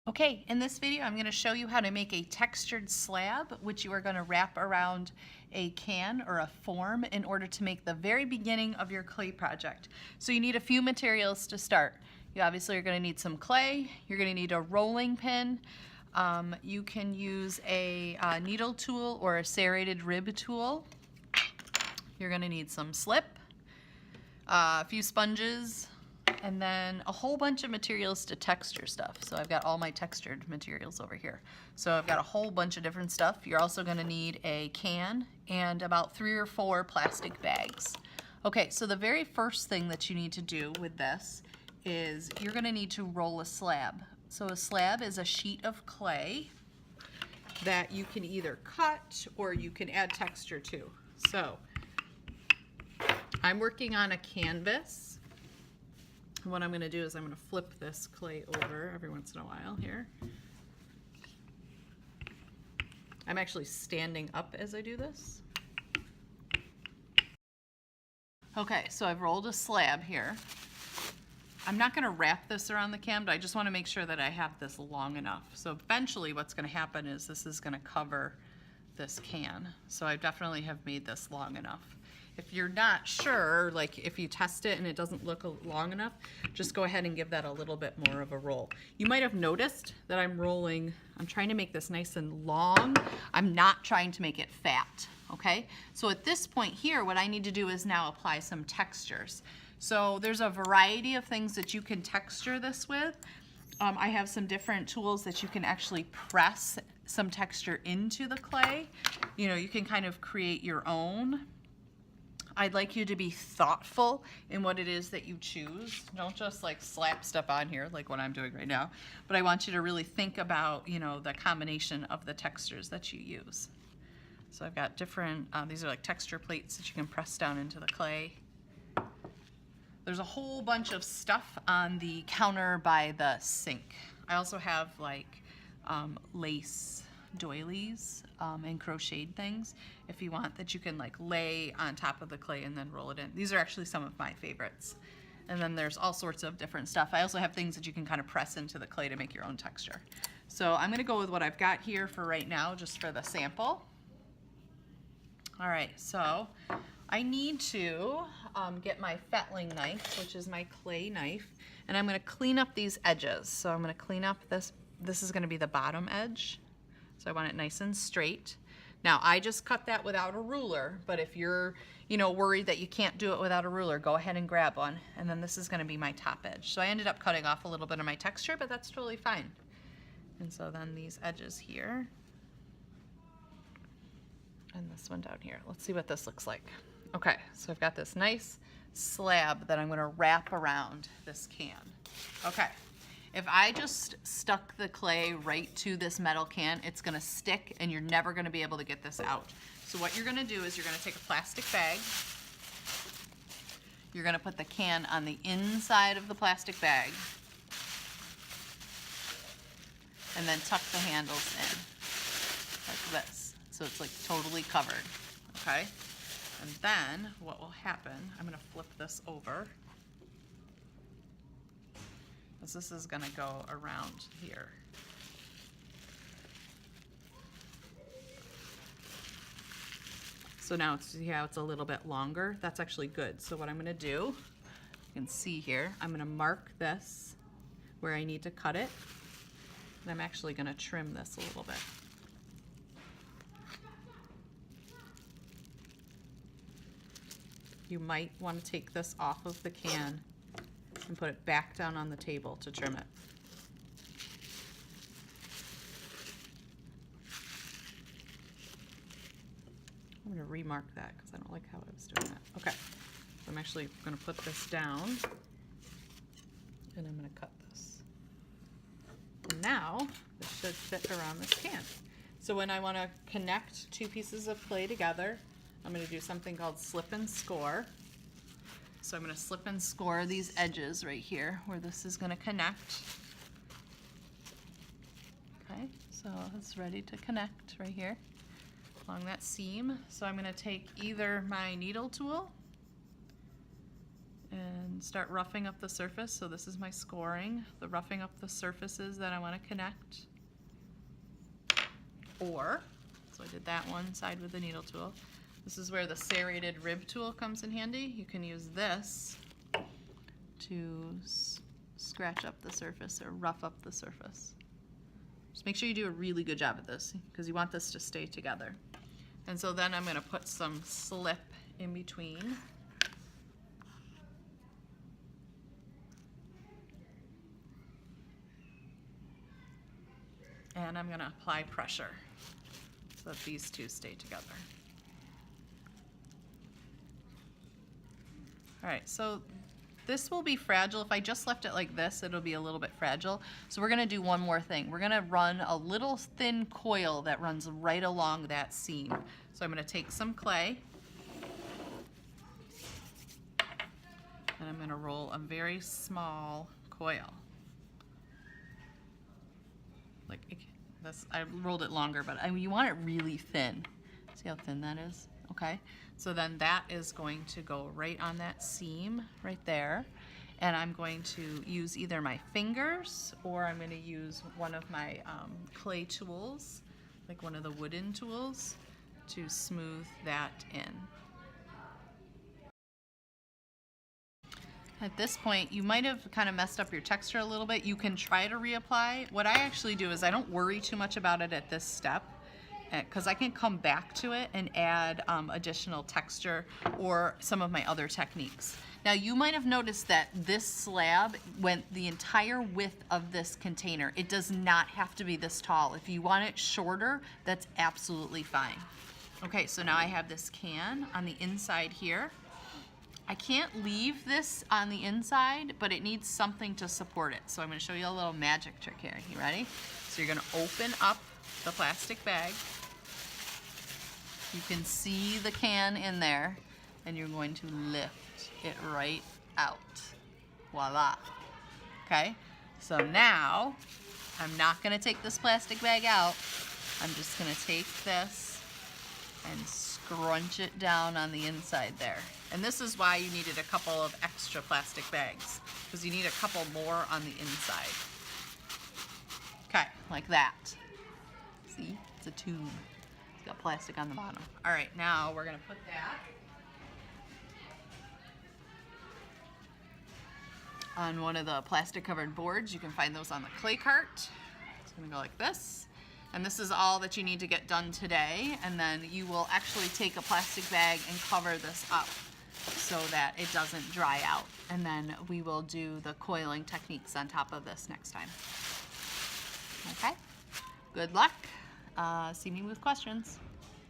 Okay, in this video I'm going to show you how to make a textured slab, which you are going to wrap around a can or a form in order to make the very beginning of your clay project. So you need a few materials to start. You obviously are going to need some clay, you're going to need a rolling pin, you can use a needle tool or a serrated rib tool, you're going to need some slip, a few sponges, and then a whole bunch of materials to texture stuff. So I've got all my textured materials over here. So I've got a whole bunch of different stuff. You're also going to need a can and about 3 or 4 plastic bags. Okay, so the very first thing that you need to do with this is you're going to need to roll a slab. So a slab is a sheet of clay that you can either cut or you can add texture to. So I'm working on a canvas. What I'm going to do is I'm going to flip this clay over every once in a while here. I'm actually standing up as I do this. Okay, so I've rolled a slab here. I'm not going to wrap this around the can, but I just want to make sure that I have this long enough. So eventually what's going to happen is this is going to cover this can. So I definitely have made this long enough. If you're not sure, like if you test it and it doesn't look long enough, just go ahead and give that a little bit more of a roll. You might have noticed that I'm trying to make this nice and long. I'm not trying to make it fat, okay? So at this point here, what I need to do is now apply some textures. So there's a variety of things that you can texture this with. I have some different tools that you can actually press some texture into the clay. You know, you can kind of create your own. I'd like you to be thoughtful in what it is that you choose. Don't just like slap stuff on here like what I'm doing right now, but I want you to really think about, you know, the combination of the textures that you use. So I've got different, these are like texture plates that you can press down into the clay. There's a whole bunch of stuff on the counter by the sink. I also have like lace doilies and crocheted things if you want, that you can like lay on top of the clay and then roll it in. These are actually some of my favorites. And then there's all sorts of different stuff. I also have things that you can kind of press into the clay to make your own texture. So I'm going to go with what I've got here for right now, just for the sample. All right, so I need to get my fettling knife, which is my clay knife, and I'm going to clean up these edges. So I'm going to clean up this. This is going to be the bottom edge. So I want it nice and straight. Now I just cut that without a ruler, but if you're, you know, worried that you can't do it without a ruler, go ahead and grab one. And then this is going to be my top edge. So I ended up cutting off a little bit of my texture, but that's totally fine. And so then these edges here, and this one down here. Let's see what this looks like. Okay, so I've got this nice slab that I'm going to wrap around this can. Okay. If I just stuck the clay right to this metal can, it's going to stick and you're never going to be able to get this out. So what you're going to do is you're going to take a plastic bag. You're going to put the can on the inside of the plastic bag and then tuck the handles in like this. So it's like totally covered, okay? And then what will happen, I'm going to flip this over. This is going to go around here. So now see how it's a little bit longer? That's actually good. So what I'm going to do, you can see here, I'm going to mark this where I need to cut it. And I'm actually going to trim this a little bit. You might want to take this off of the can and put it back down on the table to trim it. I'm going to remark that because I don't like how I was doing that. Okay, so I'm actually going to put this down and I'm going to cut this. And now this should fit around this can. So when I want to connect 2 pieces of clay together, I'm going to do something called slip and score. So I'm going to slip and score these edges right here where this is going to connect. Okay, so it's ready to connect right here along that seam. So I'm going to take either my needle tool and start roughing up the surface. So this is my scoring, the roughing up the surfaces that I want to connect. Or, so I did that one side with the needle tool. This is where the serrated rib tool comes in handy. You can use this to scratch up the surface or rough up the surface. Just make sure you do a really good job at this because you want this to stay together. And so then I'm going to put some slip in between. And I'm going to apply pressure so that these two stay together. All right, so this will be fragile. If I just left it like this, it'll be a little bit fragile. So we're gonna do one more thing. We're gonna run a little thin coil that runs right along that seam. So I'm gonna take some clay and I'm gonna roll a very small coil. Like this, I rolled it longer, but I mean, you want it really thin. See how thin that is? Okay, so then that is going to go right on that seam right there. And I'm going to use either my fingers or I'm going to use one of my clay tools, like one of the wooden tools, to smooth that in. At this point, you might have kind of messed up your texture a little bit. You can try to reapply. What I actually do is I don't worry too much about it at this step, because I can come back to it and add additional texture or some of my other techniques. Now you might have noticed that this slab went the entire width of this container. It does not have to be this tall. If you want it shorter, that's absolutely fine. Okay, so now I have this can on the inside here. I can't leave this on the inside, but it needs something to support it. So I'm gonna show you a little magic trick here. You ready? So you're gonna open up the plastic bag. You can see the can in there, and you're going to lift it right out. Voila. Okay, so now I'm not gonna take this plastic bag out. I'm just gonna take this and scrunch it down on the inside there. And this is why you needed a couple of extra plastic bags, because you need a couple more on the inside. Okay, like that. See, it's a tube. It's got plastic on the bottom. All right, now we're gonna put that on one of the plastic covered boards. You can find those on the clay cart. It's gonna go like this. And this is all that you need to get done today. And then you will actually take a plastic bag and cover this up so that it doesn't dry out. And then we will do the coiling techniques on top of this next time. Okay, good luck. See me with questions.